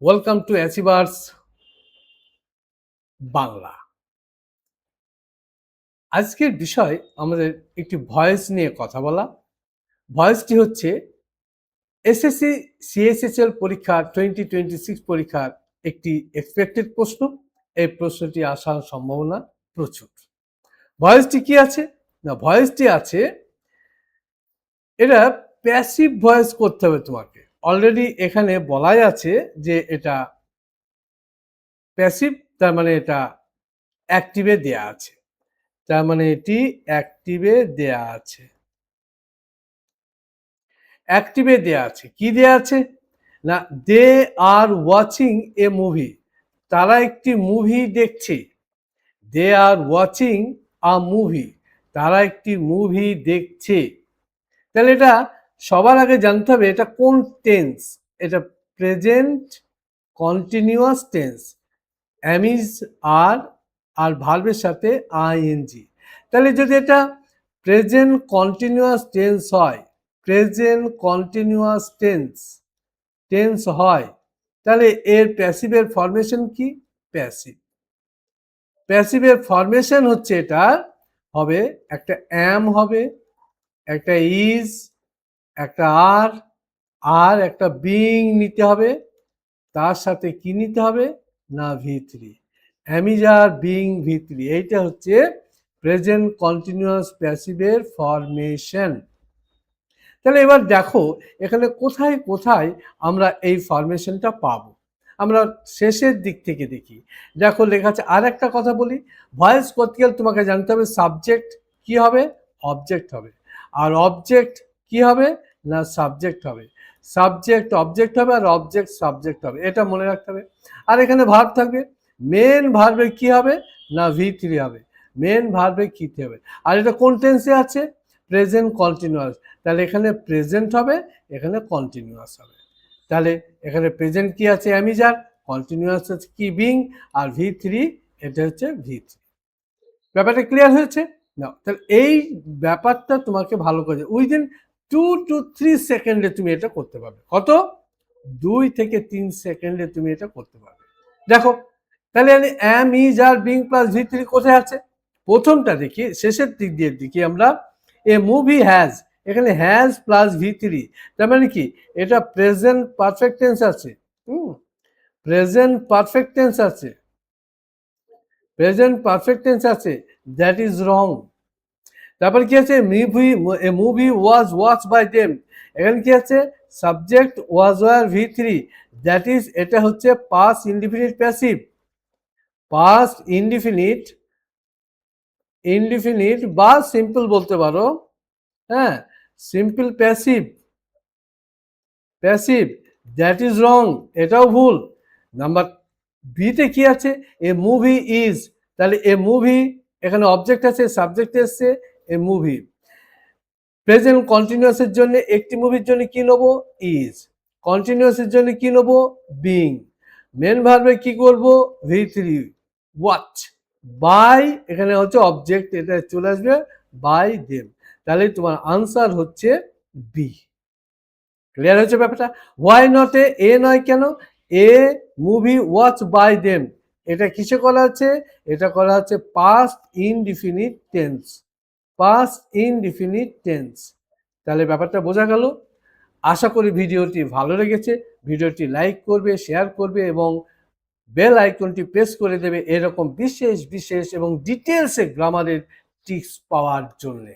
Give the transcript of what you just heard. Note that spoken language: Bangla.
Welcome to achievers Bangla. আজকের বিষয় আমাদের একটি ভয়েস নিয়ে কথা বলা। ভয়েসটি হচ্ছে এসএসসি সিএসএসএল পরীক্ষা 2026 পরীক্ষার একটি এক্সপেক্টেড প্রশ্ন। এই প্রশ্নটি আসার সম্ভাবনা প্রচুর। ভয়েসটি কি আছে না, ভয়েসটি আছে এটা প্যাসিভ ভয়েস করতে হবে তোমাকে। অলরেডি এখানে বলাই আছে যে এটা প্যাসিভ, তার মানে এটা অ্যাক্টিভে দেয়া আছে, তার মানে এটি অ্যাক্টিভে দেয়া আছে। অ্যাক্টিভে দেয়া আছে, কি দেয়া আছে না, দে আর ওয়াচিং এ মুভি, তারা একটি মুভি দেখছে। দে আর ওয়াচিং আ মুভি, তারা একটি মুভি দেখছে। তাহলে এটা সবার আগে জানতে হবে এটা কোন টেন্স। এটা প্রেজেন্ট কন্টিনিউয়াস টেন্স, অ্যামিজ আর ভার্বের সাথে আইএনজি। তাহলে যদি এটা প্রেজেন্ট কন্টিনিউয়াস টেন্স হয়, প্রেজেন্ট কন্টিনিউয়াস টেন্স হয়, তাহলে এর প্যাসিভের ফরমেশন কি? প্যাসিভ। প্যাসিভের ফরমেশন হচ্ছে এটা হবে একটা অ্যাম হবে, একটা ইজ, একটা আর একটা বিং নিতে হবে। তার সাথে কি নিতে হবে না V3, অ্যামিজার বিং V3। এইটা হচ্ছে প্রেজেন্ট কন্টিনিউয়াস প্যাসিভের ফরমেশন। তাহলে এবার দেখো এখানে কোথায় কোথায় আমরা এই ফরমেশনটা পাবো। আমরা শেষের দিক থেকে দেখি। দেখো লেখা আছে, আর একটা কথা বলি, ভয়েস করতে গেলে তোমাকে জানতে হবে সাবজেক্ট কি হবে, অবজেক্ট হবে। আর অবজেক্ট কি হবে না সাবজেক্ট হবে। সাবজেক্ট অবজেক্ট হবে আর অবজেক্ট সাবজেক্ট হবে, এটা মনে রাখতে হবে। আর এখানে ভার্ব থাকবে, মেন ভার্বে কি হবে না V3 হবে, মেন ভার্বে কি হবে। আর এটা কোন টেন্সে আছে? Present continuous. তাহলে এখানে প্রেজেন্ট হবে, এখানে কন্টিনিউয়াস হবে। তাহলে এখানে প্রেজেন্ট কি আছে অ্যামিজার, কন্টিনিউয়াস আছে কি বিং, আর V3 এটা হচ্ছে V3। ব্যাপারটা ক্লিয়ার হয়েছে না? তাহলে এই ব্যাপারটা তোমাকে ভালো করে উইদিন 2 to 3 সেকেন্ডে তুমি এটা করতে পারবে। কত? 2 থেকে 3 সেকেন্ডে তুমি এটা করতে পারবে। দেখো তাহলে am is are being plus V3 কোথায় আছে? প্রথমটা দেখি, শেষের দিক দিয়ে দেখি আমরা, এ মুভি হ্যাজ, এখানে হ্যাজ প্লাস V3, তার মানে কি এটা প্রেজেন্ট পারফেক্ট টেন্স আছে। প্রেজেন্ট পারফেক্ট টেন্স আছে, প্রেজেন্ট পারফেক্ট টেন্স আছে, দ্যাট ইজ রং। তারপর কি আছে, a movie was watch by them, এখানে কি আছে subject was were V3, that is এটা হচ্ছে past indefinite passive, past indefinite বা সিম্পল বলতে পারো, হ্যাঁ simple passive, that is wrong, এটাও ভুল। নাম্বার বিতে কি আছে, এ মুভি ইজ, তাহলে এ মুভি এখানে অবজেক্ট আছে, সাবজেক্ট এসছে এ মুভি। প্রেজেন্ট কন্টিনিউয়াসের জন্য একটি মুভির জন্য কি নেবো ইজ, কন্টিনিউয়াসের জন্য কি নেবো বিং, মেন ভার্বে কি করব V3, ওয়াচ, বাই এখানে হচ্ছে অবজেক্ট, এটা চলে আসবে বাই দেম। তাহলে তোমার আনসার হচ্ছে বি। ক্লিয়ার হচ্ছে ব্যাপারটা? হোয়াই নট এ নয় কেন? A movie watch by them, এটা কিসে করা আছে? এটা করা আছে past indefinite tense, past indefinite tense. তাহলে ব্যাপারটা বোঝা গেল। আশা করি ভিডিওটি ভালো লেগেছে। ভিডিওটি লাইক করবে, শেয়ার করবে এবং বেল আইকনটি প্রেস করে দেবে এরকম বিশেষ বিশেষ এবং ডিটেলসে গ্রামারের টিপস পাওয়ার জন্যে।